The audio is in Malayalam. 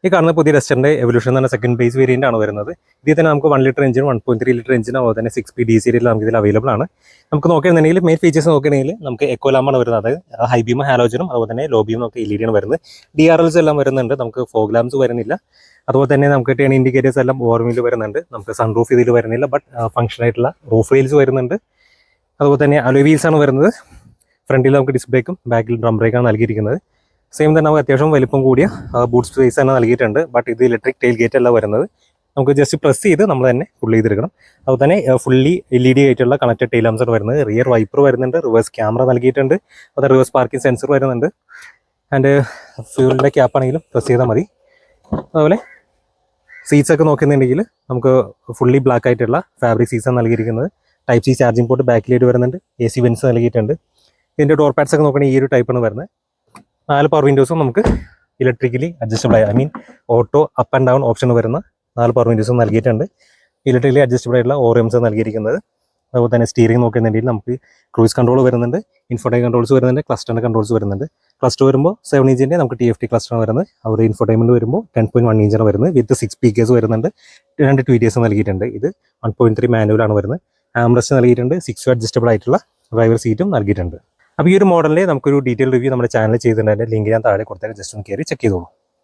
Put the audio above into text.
ഈ കാണുന്ന പുതിയ ഡസ്റ്ററിന്റെ എവല്യൂഷൻ എന്ന് പറഞ്ഞ സെക്കൻഡ് ബേസ് വേരിയന്റ് ആണ് വരുന്നത്. ഇതിൽ തന്നെ നമുക്ക് 1 ലിറ്റർ എഞ്ചിൻ 1.3 ലിറ്റർ എഞ്ചിൻ അതുപോലെ തന്നെ 6 PD സീരീസിൽ നമുക്ക് ഇതിൽ അവൈലബിൾ ആണ്. നമുക്ക് നോക്കുകയാണെന്നുണ്ടെങ്കിൽ മെയിൻ ഫീച്ചേഴ്സ് നോക്കുകയാണെങ്കിൽ നമുക്ക് എക്കോ ലാമ്പാണ് വരുന്നത്. അതായത് ഹൈ ബീം ഹാലോജനും അതുപോലെ തന്നെ ലോ ബീം നമുക്ക് LED ആണ് വരുന്നത്. DRLs എല്ലാം വരുന്നുണ്ട്. നമുക്ക് ഫോഗ് ലാംപ്സ് വരുന്നില്ല. അതുപോലെ തന്നെ നമുക്ക് ടേൺ ഇൻഡിക്കേറ്റേഴ്സ് എല്ലാം ഓവർവീൽ വരുന്നുണ്ട്. നമുക്ക് സൺറൂഫ് ഇതിൽ വരുന്നില്ല, ബട്ട് ഫംഗ്ഷൻ ആയിട്ടുള്ള റൂഫ് റെയിൽസ് വരുന്നുണ്ട്. അതുപോലെ തന്നെ അലോയ് വീൽസ് ആണ് വരുന്നത്. ഫ്രണ്ടിൽ നമുക്ക് ഡിസ്ക് ബ്രേക്കും ബാക്കിൽ ഡ്രം ബ്രേക്കാണ് നൽകിയിരിക്കുന്നത്. സെയിം തന്നെ നമുക്ക് അത്യാവശ്യം വലിപ്പം കൂടിയ ബൂട്ട് സ്പേസ് തന്നെ നൽകിയിട്ടുണ്ട്. ബട്ട് ഇത് ഇലക്ട്രിക് ടെയിൽ ഗേറ്റ് അല്ല വരുന്നത്. നമുക്ക് ജസ്റ്റ് പ്രസ് ചെയ്ത് നമ്മൾ തന്നെ ഫുൾ ചെയ്തെടുക്കണം. അതുപോലെ തന്നെ ഫുള്ളി LED ആയിട്ടുള്ള കണക്റ്റഡ് ടെയിൽ ലാംപ്സ് ആണ് വരുന്നത്. റിയർ വൈപ്പർ വരുന്നുണ്ട്. റിവേഴ്സ് ക്യാമറ നൽകിയിട്ടുണ്ട്. അതുപോലെ റിവേഴ്സ് പാർക്കിംഗ് സെൻസർ വരുന്നുണ്ട്. ആൻഡ് ഫ്യൂലിൻ്റെ ക്യാപ്പാണെങ്കിലും പ്രസ് ചെയ്താൽ മതി. അതുപോലെ സീറ്റ്സ് ഒക്കെ നോക്കുന്നുണ്ടെങ്കിൽ നമുക്ക് ഫുള്ളി ബ്ലാക്ക് ആയിട്ടുള്ള ഫാബ്രിക് സീറ്റ്സ് ആണ് നൽകിയിരിക്കുന്നത്. Type C ചാർജിംഗ് പോർട്ട് ബാക്കിലായിട്ട് വരുന്നുണ്ട്. AC വെൻസ് നൽകിയിട്ടുണ്ട്. ഇതിൻ്റെ ഡോർ പാഡ്സ് ഒക്കെ നോക്കുകയാണെങ്കിൽ ഈ ഒരു ടൈപ്പാണ് വരുന്നത്. 4 പവർ വിൻഡോസും നമുക്ക് ഇലക്ട്രിക്കലി അഡ്ജസ്റ്റബിൾ ആയി auto up and down option വരുന്ന 4 പവർ വിൻഡോസും നൽകിയിട്ടുണ്ട്. ഇലക്ട്രിക്കലി അഡ്ജസ്റ്റബിൾ ആയിട്ടുള്ള ORMs നൽകിയിരിക്കുന്നത്. അതുപോലെ തന്നെ സ്റ്റിയറിംഗ് നോക്കുന്നുണ്ടെങ്കിൽ നമുക്ക് ക്രൂസ് കൺട്രോൾ വരുന്നുണ്ട്. ഇൻഫോടൈൻ കൺട്രോൾസ് വരുന്നുണ്ട്. ക്ലസ്റ്ററിൻ്റെ കൺട്രോൾസ് വരുന്നുണ്ട്. ക്ലസ്റ്റർ വരുമ്പോൾ 7 ഇഞ്ചിൻ്റെ നമുക്ക് TFT ക്ലസ്റ്ററാണ് വരുന്നത്. അവിടെ ഇൻഫോടൈൻമെൻറ്റ് വരുമ്പോൾ 10.1 ഇഞ്ചാണ് വരുന്നത്. വിത്ത് 6 സ്പീക്കേഴ്സ് വരുന്നുണ്ട്. 2 TDS നൽകിയിട്ടുണ്ട്. ഇത് 1.3 മാനുവലാണ് വരുന്നത്. ആംറസ്റ്റ് നൽകിയിട്ടുണ്ട്. 6 അഡ്ജസ്റ്റബിൾ ആയിട്ടുള്ള ഡ്രൈവർ സീറ്റും നൽകിയിട്ടുണ്ട്. അപ്പോൾ ഈ ഒരു മോഡലിൽ നമുക്കൊരു ഡീറ്റെയിൽ റിവ്യൂ നമ്മുടെ ചാനൽ ചെയ്തിട്ടുണ്ട്. ലിങ്ക് ഞാൻ താഴെ കൊടുത്താൽ ജസ്റ്റ് ഒന്ന് കയറി ചെക്ക് ചെയ്തോളൂ.